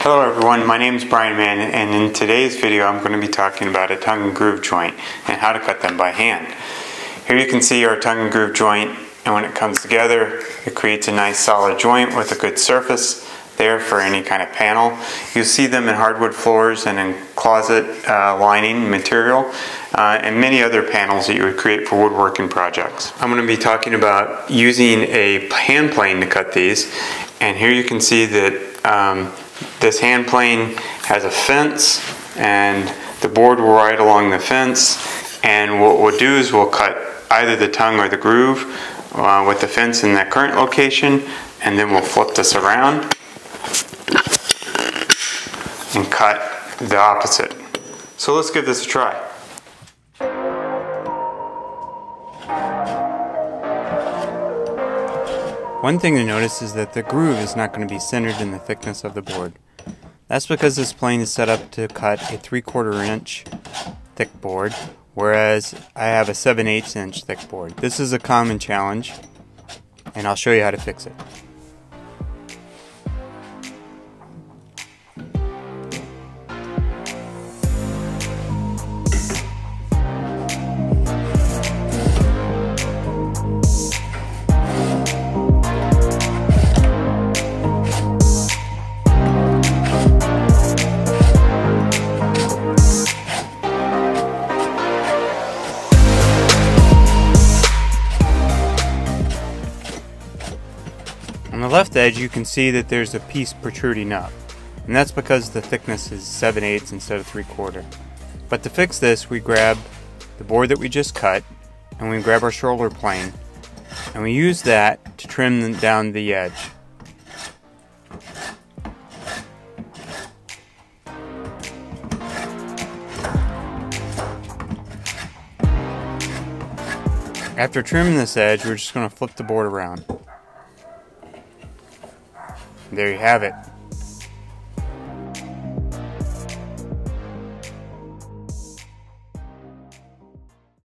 Hello everyone, my name is Brian Mann, and in today's video I'm going to be talking about a tongue and groove joint and how to cut them by hand. Here you can see our tongue and groove joint, and when it comes together it creates a nice solid joint with a good surface there for any kind of panel. You'll see them in hardwood floors and in closet lining material and many other panels that you would create for woodworking projects. I'm going to be talking about using a hand plane to cut these, and here you can see that this hand plane has a fence and the board will ride along the fence, and what we'll do is we'll cut either the tongue or the groove with the fence in that current location, and then we'll flip this around and cut the opposite. So let's give this a try. One thing to notice is that the groove is not going to be centered in the thickness of the board. That's because this plane is set up to cut a 3/4 inch thick board, whereas I have a 7/8 inch thick board. This is a common challenge, and I'll show you how to fix it. On the left edge you can see that there's a piece protruding up, and that's because the thickness is 7/8 instead of 3/4. But to fix this, we grab the board that we just cut and we grab our shoulder plane and we use that to trim down the edge. After trimming this edge, we're just going to flip the board around. There you have it.